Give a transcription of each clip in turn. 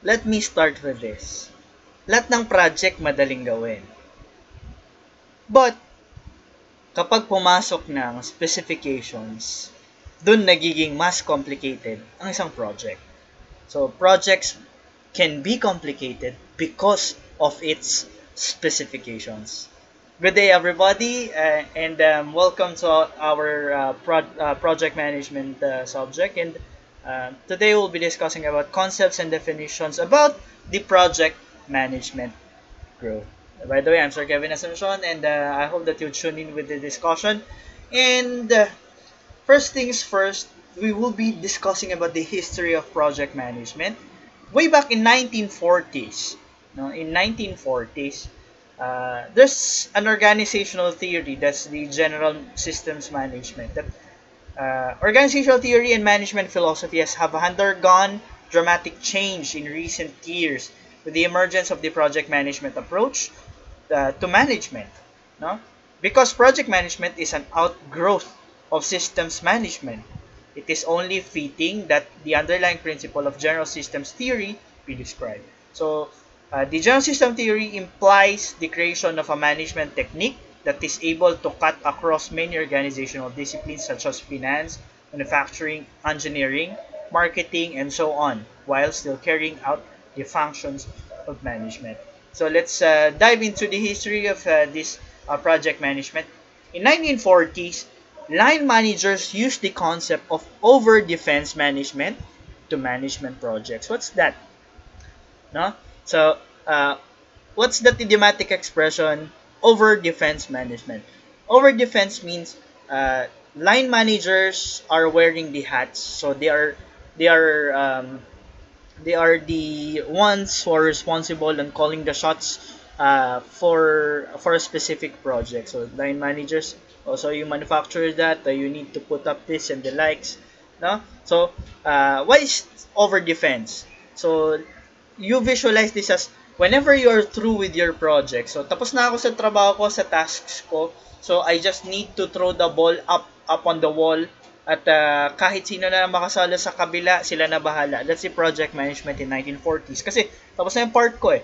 let me start with this. Lahat ng project madaling gawin. But, kapag pumasok ng specifications, dun nagiging mas complicated ang isang project. So, projects can be complicated because of its specifications. Good day, everybody, and welcome to our project management subject. And today we'll be discussing about concepts and definitions about the project management growth. By the way, I'm Sir Kevin Asuncion, and I hope that you tune in with the discussion. And first things first, we will be discussing about the history of project management. Way back in 1940s, no, in 1940s, there's an organizational theory that's the general systems management. That organizational theory and management philosophies have undergone dramatic change in recent years with the emergence of the project management approach to management. No? Because project management is an outgrowth of systems management. It is only fitting that the underlying principle of general systems theory be described. So, the general system theory implies the creation of a management technique that is able to cut across many organizational disciplines such as finance, manufacturing, engineering, marketing, and so on, while still carrying out the functions of management. So let's dive into the history of this project management. In 1940s, line managers used the concept of over-defense management to management projects. What's that? No? So, uh, what's the idiomatic expression over-defense management? Over-defense means line managers are wearing the hats, so they are they are the ones who are responsible and calling the shots for a specific project. So line managers, also you manufacture that, you need to put up this and the likes. No? So why is over defense? So you visualize this as whenever you are through with your project. So tapos na ako sa trabaho ko, sa tasks ko. So I just need to throw the ball up on the wall. At kahit sino na makasala sa kabila, sila na bahala. That's the project management in 1940s. Kasi tapos na yung part ko eh.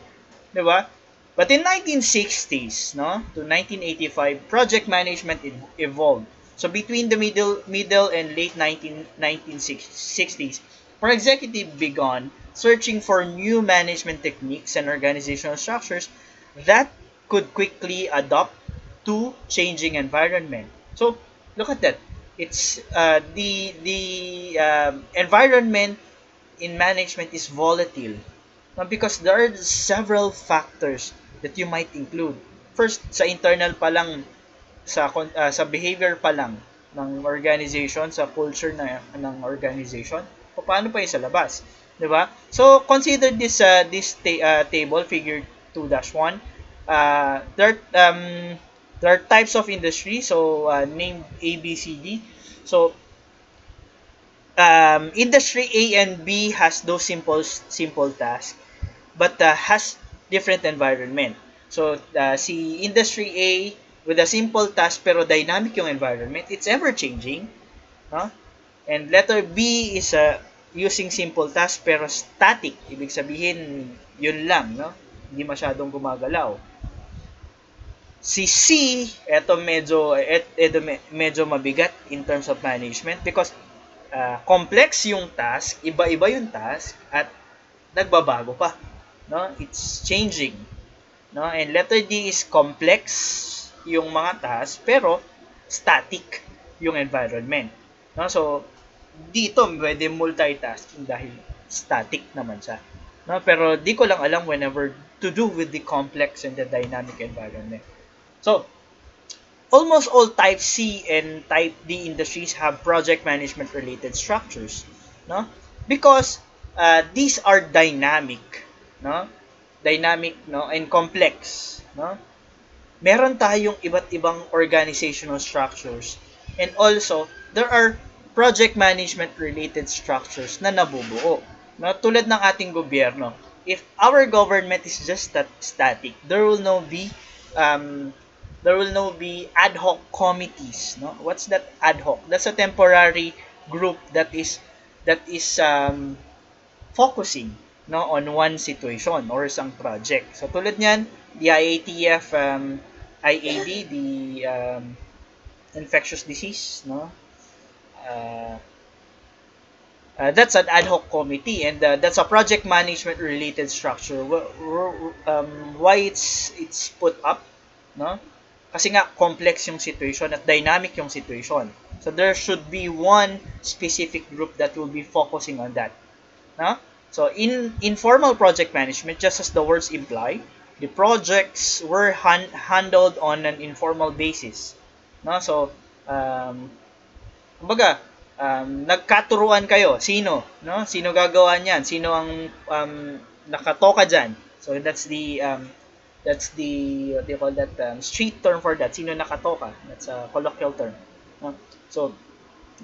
Di ba? But in 1960s, no, to 1985, project management evolved. So between the middle and late 1960s, our executive began searching for new management techniques and organizational structures that could quickly adapt to changing environment. So look at that. It's the environment in management is volatile because there are several factors that you might include. First, sa internal pa lang, sa behavior pa lang ng organization, sa culture ng organization, o paano pa yung sa labas, 'di ba? So consider this table, figure 2-1. There are types of industry, so named A, B, C, D. So, industry A and B has those simple tasks, but has different environment. So, si industry A with a simple task pero dynamic yung environment, it's ever changing. No? And letter B is using simple task pero static. Ibig sabihin, yun lang. No? Hindi masyadong gumagalaw. Si C, medyo mabigat in terms of management because complex yung task, iba-iba yung task at nagbabago pa, no? It's changing, no? And letter D is complex yung mga task pero static yung environment, no? So dito pwede multitasking dahil static naman siya, no? Pero di ko lang alam whenever to do with the complex and the dynamic environment. So, almost all Type C and Type D industries have project management related structures, no? Because these are dynamic, no? Dynamic, no, and complex, no? Meron tayong iba't ibang organizational structures and also there are project management related structures na nabubuo, no? Tulad ng ating gobyerno. If our government is just static, there will no be ad hoc committees, no? What's that ad hoc? That's a temporary group that is focusing no, on one situation or isang project. So tulad niyan, the IATF IAD, the infectious disease, no, uh, that's an ad hoc committee, and that's a project management related structure. Why it's put up, no? Kasi nga complex yung situation at dynamic yung situation. So there should be one specific group that will be focusing on that. No? So in informal project management, just as the words imply, the projects were handled on an informal basis. No? So kumbaga, nagkaturuan kayo. Sino? No? Sino gagawa niyan? Sino ang nakatoka dyan? So that's the what do you call that, street term for that. Sino nakatoka? That's a colloquial term. No? So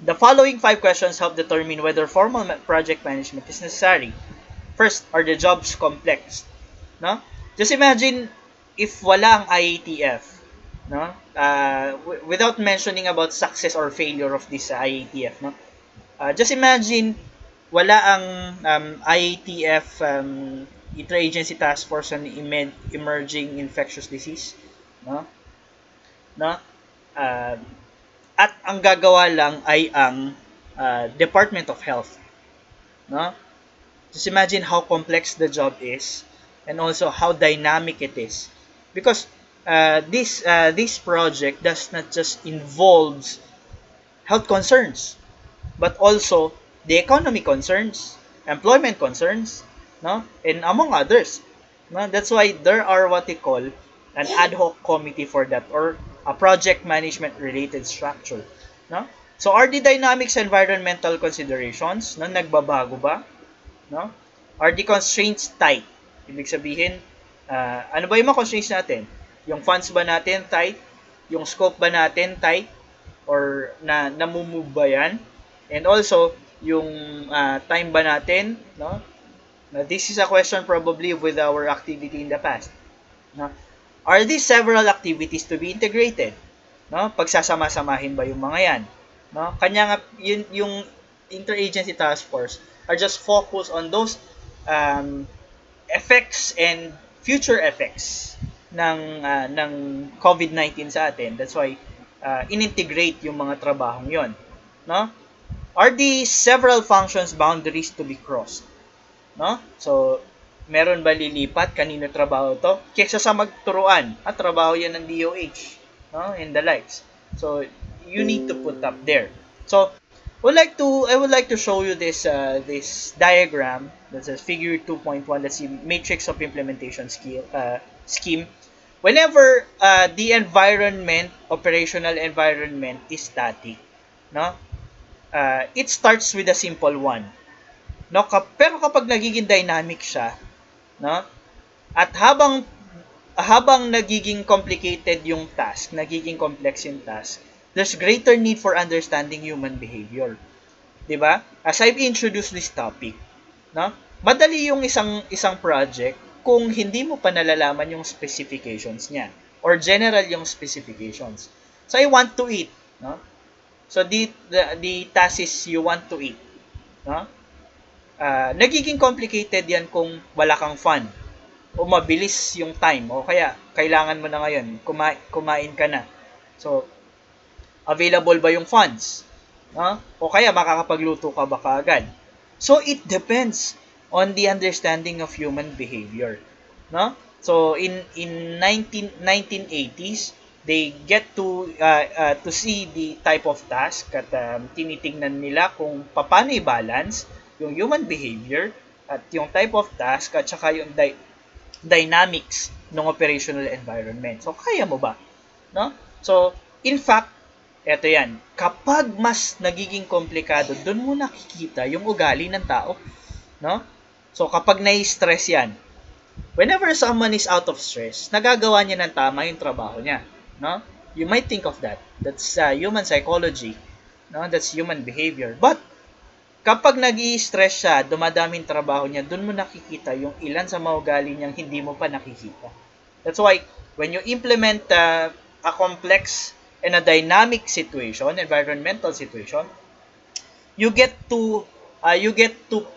the following 5 questions help determine whether formal project management is necessary. First, are the jobs complex? No? Just imagine if wala ang IATF, no? Without mentioning about success or failure of this IATF, no? Just imagine wala ang IATF Interagency Task Force on Emerging Infectious Disease, no? No? Uh, at ang gagawa lang ay ang Department of Health, no? Just imagine how complex the job is and also how dynamic it is, because this project does not just involves health concerns, but also the economy concerns, employment concerns, no, and among others. No, that's why there are what they call an ad hoc committee for that, or a project management related structure. No, so are the dynamics environmental considerations, no, nagbabago ba? No, are the constraints tight? Ibig sabihin, ano ba yung mga constraints natin? Yung funds ba natin tight? Yung scope ba natin tight? Or namumove ba yan? And also, yung time ba natin, no? Now, this is a question probably with our activity in the past. No? Are these several activities to be integrated? No? Pagsasama-samahin ba yung mga yan? No? Kanya nga, yung interagency task force are just focused on those effects and future effects ng COVID-19 sa atin. That's why inintegrate yung mga trabahong yon, no? Are the several functions boundaries to be crossed, no? So meron ba lilipat, kanino trabaho to? Kaysa sa magturuan, trabaho yan ng DOH, no? And the likes. So you need to put up there. So I would like to show you this this diagram. That's a figure 2.1. That's the matrix of implementation scheme. Whenever the operational environment is static, no? It starts with a simple one. No? Pero kapag nagiging dynamic siya, no? At habang nagiging complicated yung task, nagiging complex yung task, there's greater need for understanding human behavior. 'Di ba? As I've introduced this topic, no? Madali yung isang project kung hindi mo pa nalalaman yung specifications niya, or general yung specifications. So I want to eat, no? So the task is you want to eat, no? Nagiging complicated yan kung wala kang fun, o mabilis yung time, o kaya kailangan mo na ngayon, kumain ka na. So available ba yung funds? O kaya makakapagluto ka ba kaagad? So it depends on the understanding of human behavior, no? So in 1980s, they get to see the type of task at tinitingnan nila kung paano i-balance yung human behavior at yung type of task at saka yung dynamics ng operational environment. So kaya mo ba, no? So in fact, eto yan, kapag mas nagiging komplikado, doon mo nakikita yung ugali ng tao, no? So kapag nai-stress yan, whenever someone is out of stress, nagagawa niya ng tama yung trabaho niya, no? You might think of that. That's human psychology, no? That's human behavior. But kapag nag-i-stress siya, dumadaming trabaho niya, doon mo nakikita yung ilan sa mga ugali niyang hindi mo pa nakikita. That's why when you implement a complex and a dynamic situation, environmental situation, you get to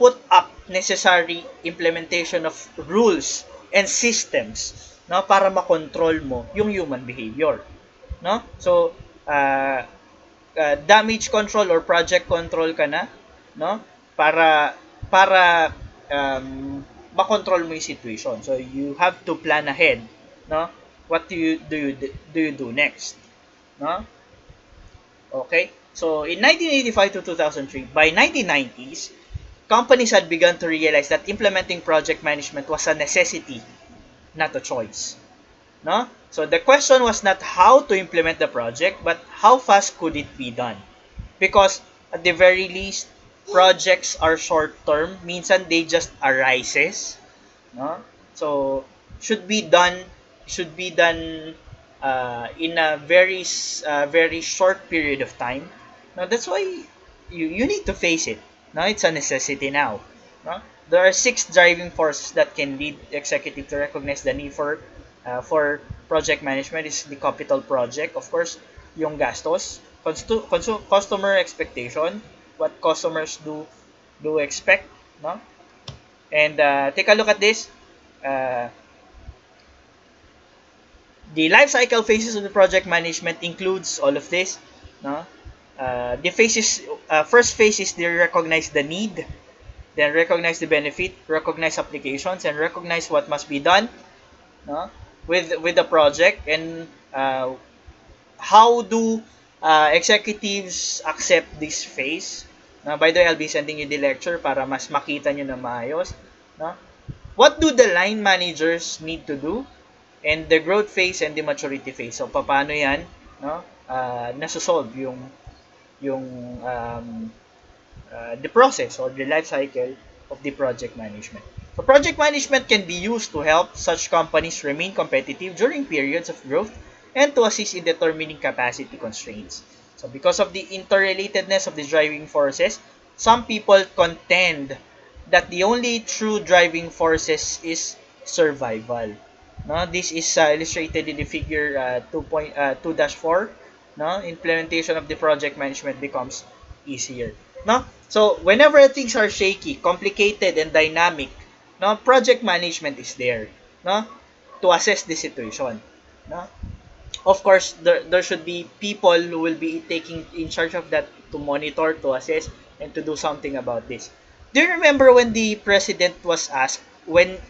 put up necessary implementation of rules and systems, no, para makontrol mo yung human behavior, no? So damage control or project control ka na, no, para makontrol mo yung situation. So you have to plan ahead, no, what do you do next, no? Okay, so in 1985 to 2003, by 1990s, companies had begun to realize that implementing project management was a necessity, not a choice. No? So the question was not how to implement the project, but how fast could it be done? Because at the very least, projects are short-term. Minsan they just arises. No? So should be done in a very short period of time. Now that's why you need to face it. Now it's a necessity now. No? There are 6 driving forces that can lead executive to recognize the need for project management. Is the capital project, of course, yung gastos, customer expectation, what customers do expect, no? And take a look at this. Uh, the life cycle phases of the project management includes all of this, no? The phases, first phase is they recognize the need, then recognize the benefit, recognize applications, and recognize what must be done, no, with the project, and how do executives accept this phase. By the way, I'll be sending you the lecture para mas makita nyo na maayos, no? What do the line managers need to do? And the growth phase and the maturity phase. So paano 'yan, no? Nasosolve yung the process or the life cycle of the project management. So project management can be used to help such companies remain competitive during periods of growth and to assist in determining capacity constraints. So because of the interrelatedness of the driving forces, some people contend that the only true driving forces is survival. No, this is illustrated in the figure 2.2-4. No, implementation of the project management becomes easier. No, so whenever things are shaky, complicated, and dynamic, no, project management is there, no, to assess the situation. No, of course, there should be people who will be taking in charge of that to monitor, to assess, and to do something about this. Do you remember when the president was asked where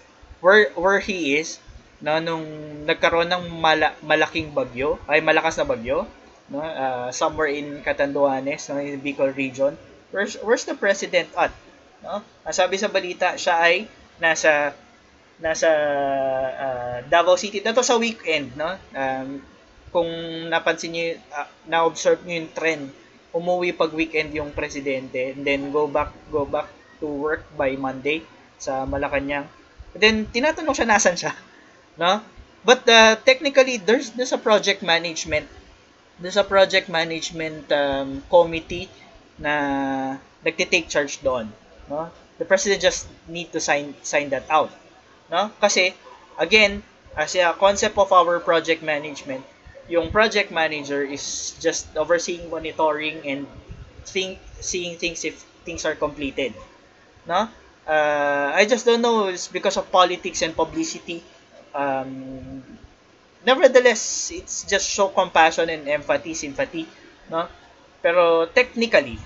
he is, no, nung nagkaroon ng malaking bagyo, ay malakas na bagyo, no, somewhere in Catanduanes, no, in Bicol region? Where's the president at? No? Sabi sa balita, siya ay nasa Davao City. Ito sa weekend, no? Kung napansin niyo, na-observe niyo yung trend, umuwi pag weekend yung presidente, and then go back to work by Monday sa Malacanang. And then tinatanong siya nasan siya, no? But technically there's a project management committee na nagte-take charge doon, no? The president just need to sign that out, no? Kasi again, as a concept of our project management, yung project manager is just overseeing, monitoring, and seeing things if things are completed, no? I just don't know, it's because of politics and publicity. Nevertheless, it's just show compassion and empathy, sympathy, no? Pero technically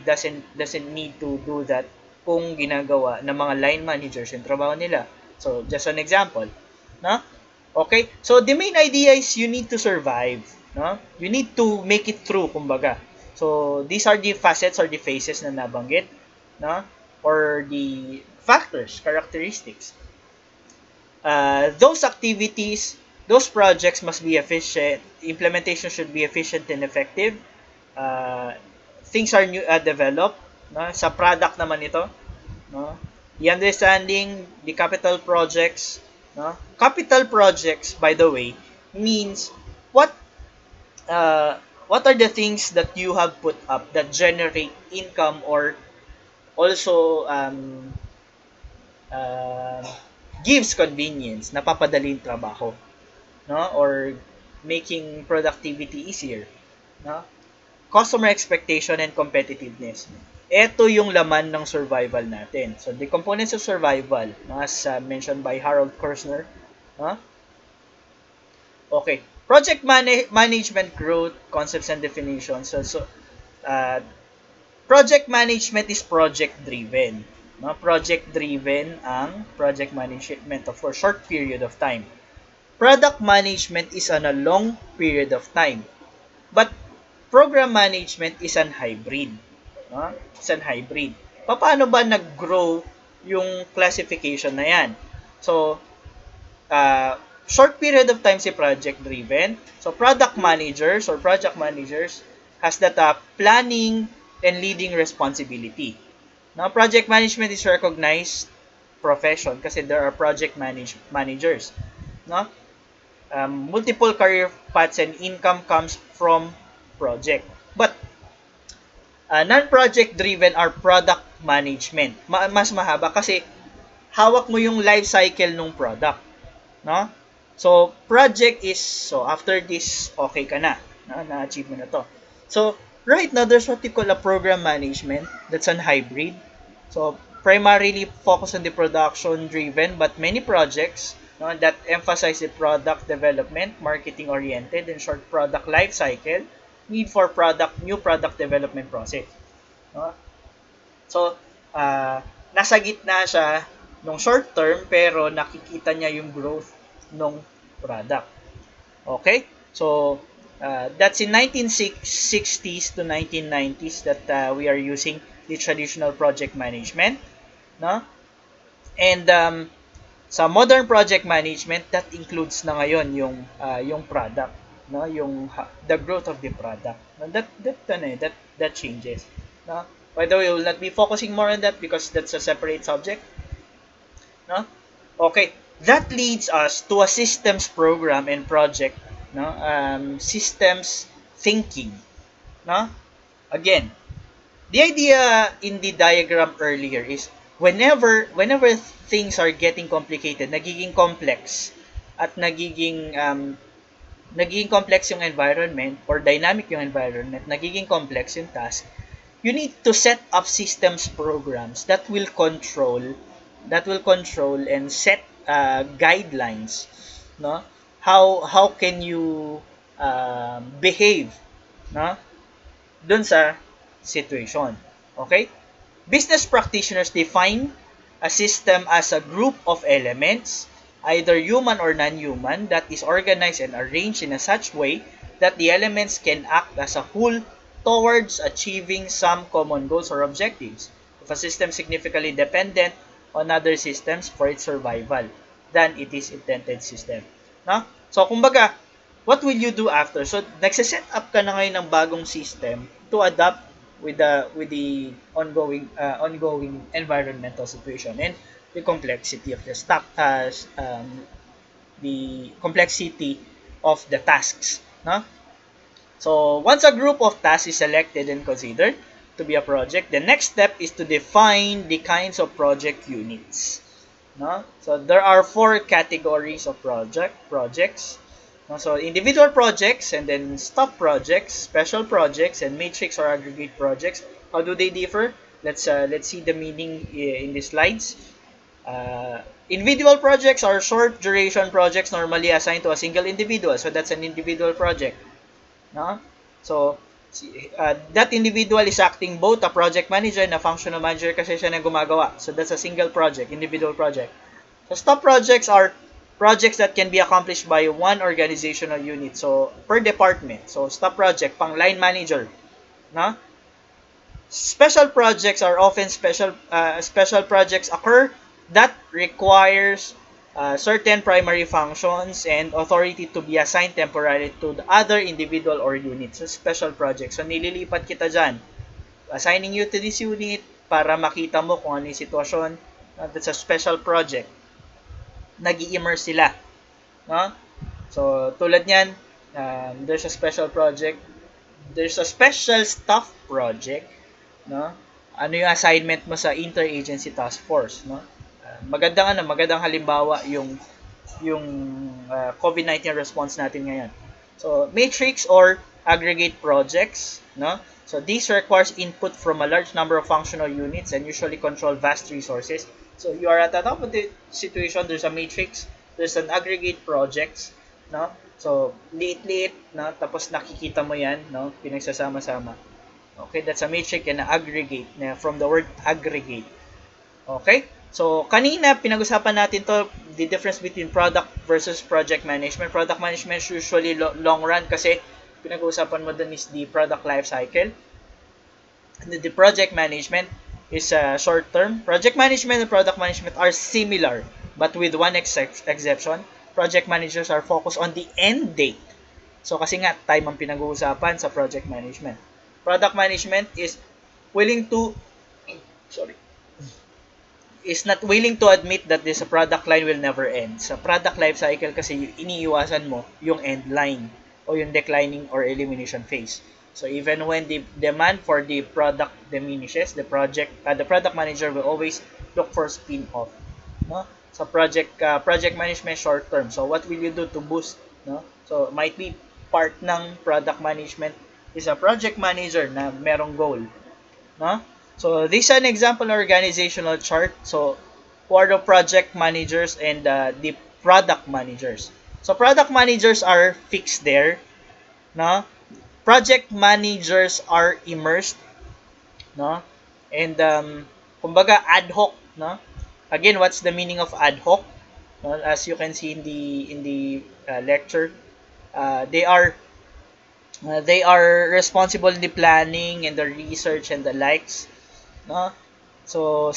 doesn't need to do that kung ginagawa ng mga line managers yung trabaho nila. So just an example, no? Okay? So the main idea is you need to survive, no? You need to make it through, kumbaga. So these are the facets or the phases na nabanggit, no? Or the factors, characteristics. Those activities, those projects must be efficient. Implementation should be efficient and effective. Things are developed, no? Sa product naman ito, no? The understanding the capital projects, no? Capital projects, by the way, means what are the things that you have put up that generate income or also gives convenience, napapadali yung trabaho, no? Or making productivity easier, no? Customer expectation and competitiveness. ito yung laman ng survival natin. So, the components of survival, as mentioned by Harold Kushner. Okay. Project management growth, concepts and definitions. Uh, project management is project-driven. Project-driven ang project management for short period of time. Product management is on a long period of time. But program management is an hybrid. It's an hybrid. Paano ba nag-grow yung classification na yan? So, short period of time si project driven. So, product managers or project managers has that planning and leading responsibility. Now, project management is recognized profession kasi there are project managers. No? Multiple career paths and income comes from project. But non-project driven are product management. Mas mahaba kasi hawak mo yung life cycle ng product. No? So, project is, so after this, okay ka na. Na-achieve mo na to. So, right now, there's what you call a program management. That's an hybrid. So, primarily focus on the production-driven, but many projects that emphasize the product development, marketing-oriented, and short product life cycle, need for new product development process. No? So, nasa gitna siya nung short term, pero nakikita niya yung growth ng product. Okay? So, that's in 1960s to 1990s that we are using the traditional project management. No? And sa modern project management, that includes na ngayon yung product, no? The growth of the product. No? That changes. No? By the way, we will not be focusing more on that because that's a separate subject. No? Okay. That leads us to a systems program and project. No? Systems thinking. No? Again, the idea in the diagram earlier is whenever things are getting complicated, nagiging complex at nagiging complex yung environment or dynamic yung environment, nagiging complex yung task, you need to set up systems programs that will control and set guidelines, no? How can you behave, no? Dun sa situation. Okay? Business practitioners define a system as a group of elements, either human or non-human, that is organized and arranged in a such way that the elements can act as a whole towards achieving some common goals or objectives. If a system significantly dependent on other systems for its survival, then it is intended system. No? So, kumbaga, what will you do after? So, nagsiset up ka na ngayon ng bagong system to adapt with the ongoing environmental situation and the complexity of the tasks. No? So, once a group of tasks is selected and considered to be a project, the next step is to define the kinds of project units. No? So, there are 4 categories of projects. No? So, individual projects, and then stop projects, special projects, and matrix or aggregate projects. How do they differ? Let's see the meaning in the slides. Individual projects are short duration projects normally assigned to a single individual. So, that's an individual project. No? So, that individual is acting both a project manager and a functional manager kasi siya na gumagawa. So, that's a single project, individual project. So, stop projects are projects that can be accomplished by one organizational unit. So, per department. So, stop project, pang line manager. No? Special projects are often special projects occur that requires certain primary functions and authority to be assigned temporarily to the other individual or unit. So, special projects. So, nililipat kita dyan. Assigning you to this unit para makita mo kung ano yung sitwasyon. That's a special project. Nag-i-immerse sila. No? So, tulad nyan, there's a special project. There's a special staff project. No? Ano yung assignment mo sa interagency task force, no? Magandang halimbawa yung COVID-19 response natin ngayon. So, matrix or aggregate projects, no? So this requires input from a large number of functional units and usually control vast resources. So you are at the top of the situation, there's a matrix, there's an aggregate projects, no? So liit-liit, no? Tapos nakikita mo 'yan, no? Pinagsasama-sama. Okay, that's a matrix and an aggregate, na from the word aggregate. Okay? So, kanina, pinag-usapan natin to, the difference between product versus project management. Product management is usually long run kasi pinag-usapan mo dun is the product life cycle. And the project management is short term. Project management and product management are similar, but with one exception. Project managers are focused on the end date. So, kasi nga, time ang pinag-uusapan sa project management. Product management is willing to, sorry, is not willing to admit that this product line will never end. Sa product life cycle kasi iniiwasan mo yung end line o yung declining or elimination phase. So even when the demand for the product diminishes, the product manager will always look for spin-off. No? So project management short term. So what will you do to boost? No? So might be part ng product management is a project manager na merong goal. No? So this is an example organizational chart. So who are the project managers and the product managers? So product managers are fixed there. No? Project managers are immersed. No? And kumbaga ad hoc. No? Again, what's the meaning of ad hoc? No? As you can see in the lecture, they are responsible in the planning and the research and the likes. No? So,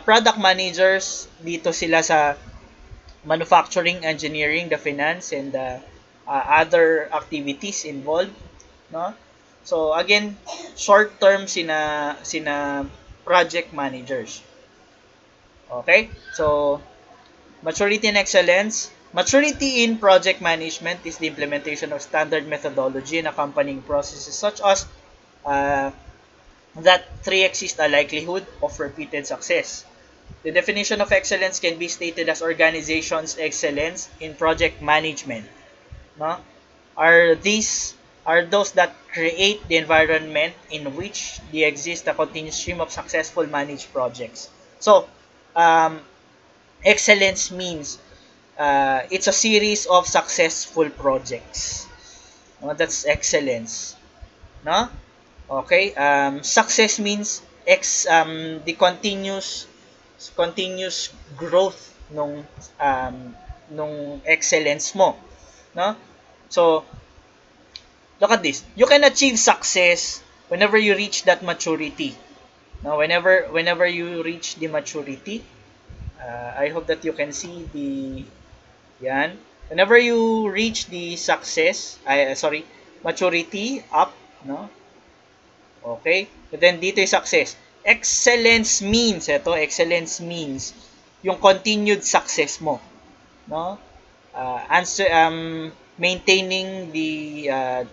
product managers, dito sila sa manufacturing, engineering, the finance, and other activities involved. No? So, again, short term sina project managers. Okay? So, maturity and excellence. Maturity in project management is the implementation of standard methodology and accompanying processes such as that pre-exist a likelihood of repeated success. The definition of excellence can be stated as organization's excellence in project management. No? Are those that create the environment in which they exist a continuous stream of successful managed projects. So, excellence means it's a series of successful projects. No? That's excellence. No? Okay, success means the continuous growth nung excellence mo, no? So, look at this. You can achieve success whenever you reach that maturity. No, whenever you reach the maturity, I hope that you can see the yan. Whenever you reach the maturity up, no? Okay? But then dito yung success. Excellence means yung continued success mo. No? Maintaining the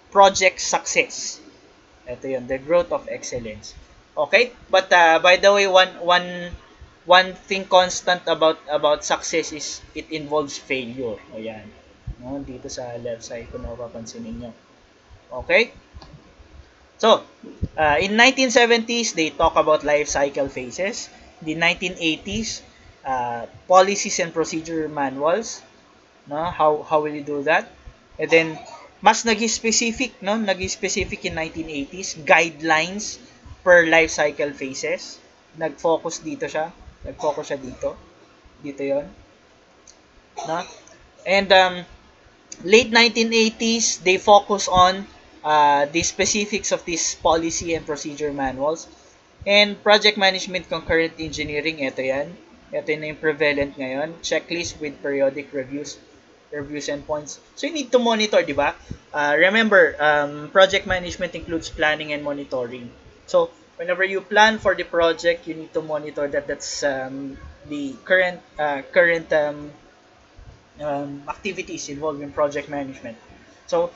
project success. Ito yun, the growth of excellence. Okay? But by the way, one thing constant about success is it involves failure. Ayan. No? Dito sa left side kung napapansin ninyo. Okay? So, in 1970s, they talk about life cycle phases. The 1980s, policies and procedure manuals. No? How will you do that? And then, mas nag-specific, no? Nag-specific in 1980s, guidelines per life cycle phases. Nag-focus siya dito. Dito yon. No? And, late 1980s, they focus on the specifics of this policy and procedure manuals. And project management concurrent engineering, ito yan. Ito na yung prevalent ngayon. Checklist with periodic reviews and points. So you need to monitor, di ba? Remember, project management includes planning and monitoring. So whenever you plan for the project, you need to monitor that's the current activities involved in project management. So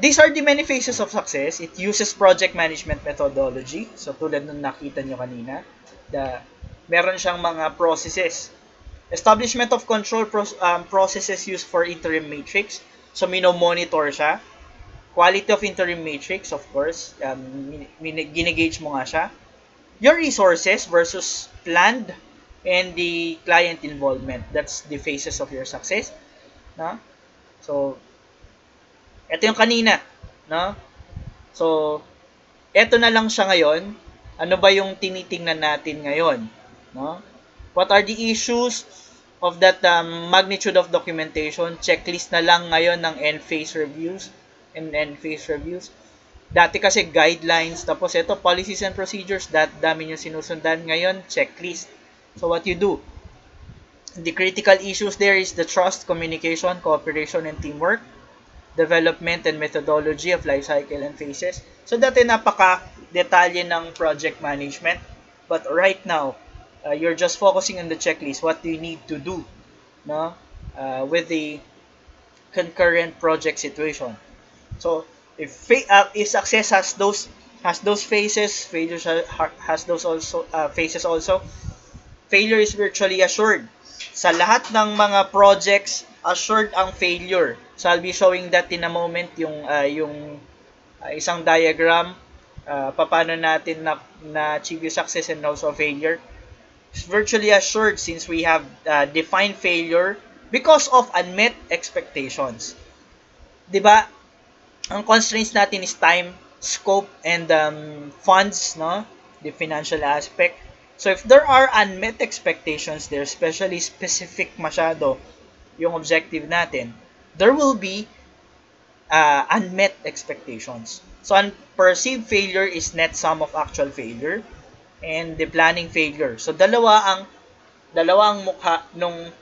these are the many phases of success. It uses project management methodology. So, tulad nung nakita nyo kanina, meron siyang mga processes. Establishment of control processes used for interim matrix. So, monitor siya. quality of interim matrix, of course, ginigauge mo nga siya. Your resources versus planned, and the client involvement. That's the phases of your success. No? So, ito yung kanina. No? So, ito na lang siya ngayon. Ano ba yung tinitingnan natin ngayon? No? What are the issues of that magnitude of documentation? Checklist na lang ngayon ng end-phase reviews and end-phase reviews. Dati kasi guidelines, tapos ito policies and procedures, dami nyo sinusundan. Ngayon, checklist. So what you do? The critical issues there is the trust, communication, cooperation, and teamwork, development and methodology of life cycle and phases. So dati napaka-detalye ng project management. But right now, you're just focusing on the checklist. What do you need to do, no? With the concurrent project situation. So if success has those phases, failure has those also phases also. Failure is virtually assured. Sa lahat ng mga projects, assured ang failure. So I'll be showing that in a moment, yung isang diagram, paano natin na achieve success and also failure. It's virtually assured since we have defined failure because of unmet expectations. 'Di ba? Ang constraints natin is time, scope, and funds, no? The financial aspect. So if there are unmet expectations there, especially specific masyado yung objective natin, there will be unmet expectations. So perceived failure is net sum of actual failure and the planning failure. So dalawa ang mukha nung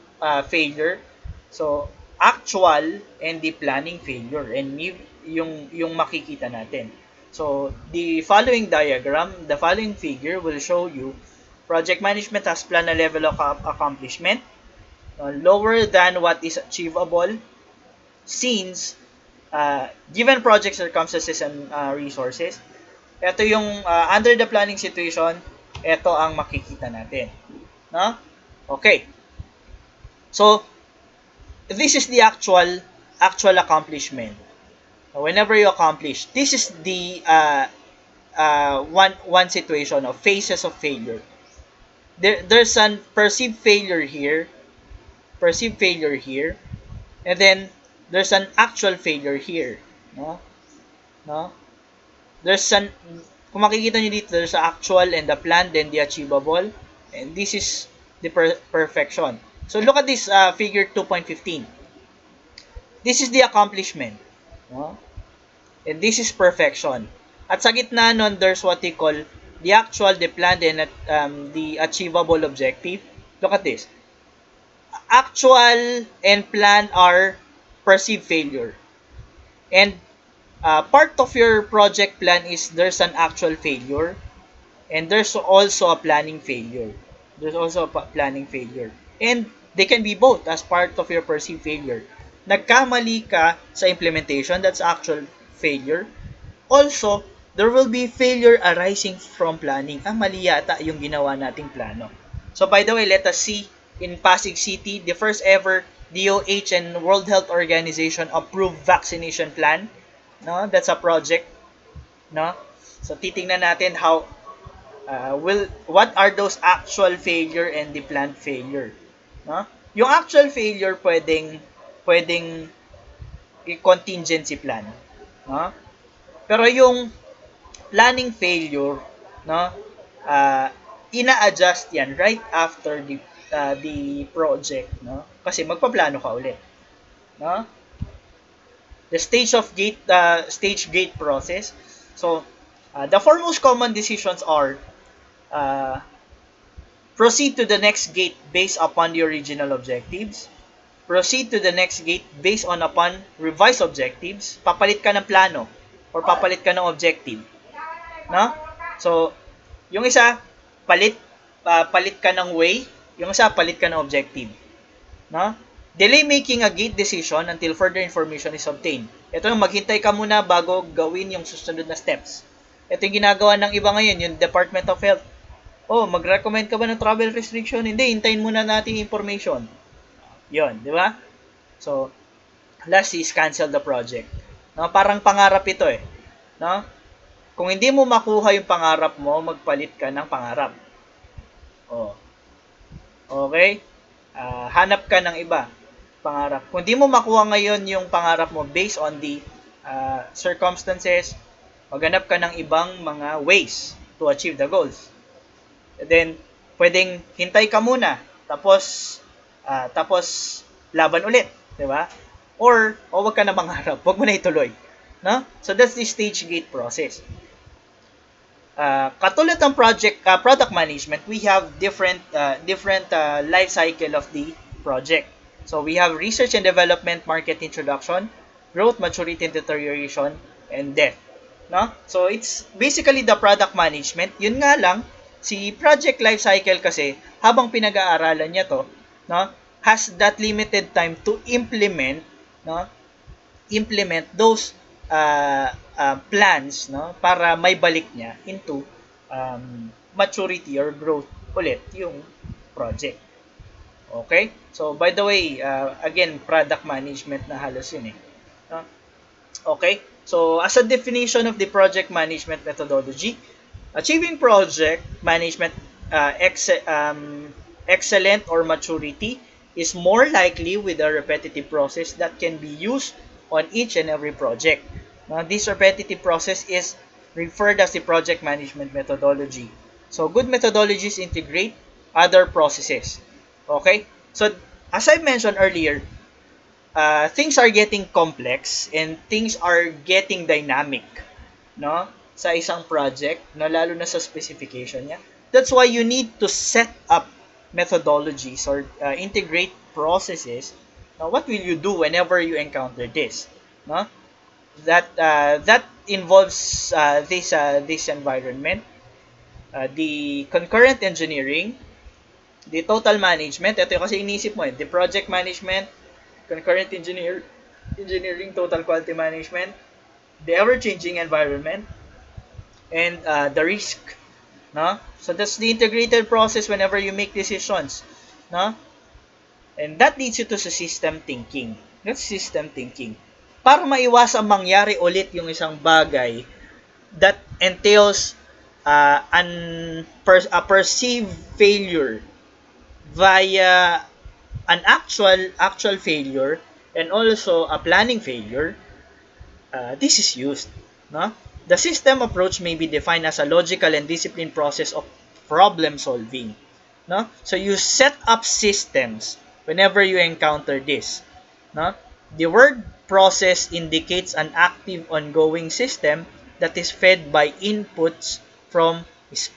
failure. So actual and the planning failure, and yung makikita natin. So the following diagram, the following figure will show you project management has planned a level of accomplishment lower than what is achievable since given project circumstances and resources. Ito yung under the planning situation, ito ang makikita natin. No? Okay. So, this is the actual accomplishment. Whenever you accomplish, this is the one situation of phases of failure. There's an perceived failure here, and then there's an actual failure here. No? There's kung makikita nyo dito, there's the actual and the planned and the achievable, and this is the perfection. So look at this figure 2.15. This is the accomplishment. No? And this is perfection. At sa gitna nun, there's what they call the actual, the planned, and the achievable objective. Look at this. Actual and planned are perceived failure. And part of your project plan is there's an actual failure, and there's also a planning failure. And they can be both as part of your perceived failure. Nagkamali ka sa implementation, that's actual failure. Also, there will be failure arising from planning. Mali yata yung ginawa nating plano. So by the way, let us see in Pasig City, the first ever DOH and World Health Organization approved vaccination plan. No, that's a project. No, so titingnan natin how what are those actual failure and the planned failure. No, yung actual failure pwedeng contingency plan. No, pero yung planning failure, no, ina-adjust yan right after the project, no, kasi magpaplano ka ulit. No, the stage gate process. So the four most common decisions are proceed to the next gate based upon the original objectives, proceed to the next gate based upon revised objectives, papalit ka ng plano or papalit ka ng objective. No? So, yung isa, palit ka ng way, yung isa, palit ka ng objective. No? Delay making a gate decision until further information is obtained. Ito yung maghintay ka muna bago gawin yung susunod na steps. Ito yung ginagawa ng iba ngayon, yung Department of Health. Mag-recommend ka ba ng travel restriction? Hindi, hintayin muna natin information. Yon, di ba? So, last is cancel the project. No? Parang pangarap ito eh. No? Kung hindi mo makuha yung pangarap mo, magpalit ka ng pangarap. Oh. Okay? Hanap ka ng iba. Pangarap. Kung hindi mo makuha ngayon yung pangarap mo based on the circumstances, maghanap ka ng ibang mga ways to achieve the goals. And then, pwedeng hintay ka muna. Tapos laban ulit. Diba? O wag ka na mangarap. Wag mo na ituloy. No? So, that's the stage gate process. Katulad ng product management, we have different life cycle of the project. So we have research and development, market introduction, growth, maturity and deterioration, and death. No? So it's basically the product management. Yun nga lang, si project life cycle kasi habang pinag-aaralan niya to, no, has that limited time to implement those plans, no, para may balik niya into maturity or growth ulit yung project. Okay? So, by the way, again, product management na halos yun eh. Okay? So, as a definition of the project management methodology, achieving project management excellent or maturity is more likely with a repetitive process that can be used on each and every project. Now, this repetitive process is referred as the project management methodology. So, good methodologies integrate other processes. Okay? So, as I mentioned earlier, things are getting complex and things are getting dynamic, no? Sa isang project, no, lalo na sa specification niya. That's why you need to set up methodologies or integrate processes. Now, what will you do whenever you encounter this? No? That involves this environment, the concurrent engineering, the total management. Ito yung kasi inisip mo eh, the project management, concurrent engineering, total quality management, the ever-changing environment, and the risk. No? So that's the integrated process whenever you make decisions. No? And that leads you to system thinking. That's system thinking. Para maiwasan mangyari ulit yung isang bagay that entails a perceived failure via an actual failure and also a planning failure, this is used. No? The system approach may be defined as a logical and disciplined process of problem solving. No? So you set up systems whenever you encounter this. No? The word process indicates an active ongoing system that is fed by inputs from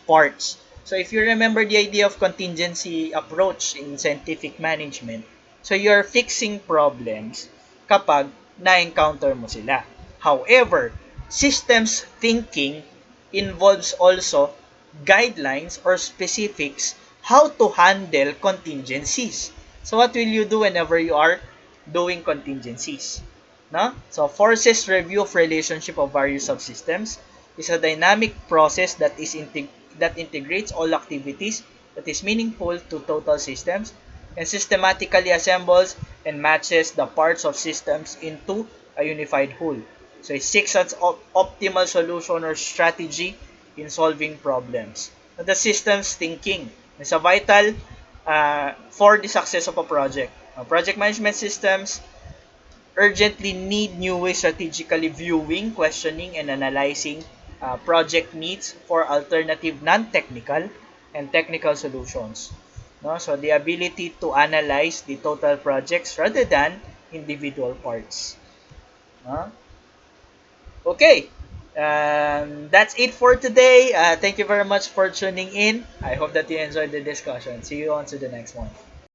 parts. So if you remember the idea of contingency approach in scientific management, so you're fixing problems kapag na-encounter mo sila. However, systems thinking involves also guidelines or specifics how to handle contingencies. So what will you do whenever you are doing contingencies? No? So forces review of relationship of various subsystems is a dynamic process that integrates all activities that is meaningful to total systems and systematically assembles and matches the parts of systems into a unified whole. So it seeks an optimal solution or strategy in solving problems. So the systems thinking is a vital for the success of a project. Project management systems urgently need new ways strategically viewing, questioning, and analyzing project needs for alternative non-technical and technical solutions. No? So the ability to analyze the total projects rather than individual parts. Okay, that's it for today. Thank you very much for tuning in. I hope that you enjoyed the discussion. See you on to the next one.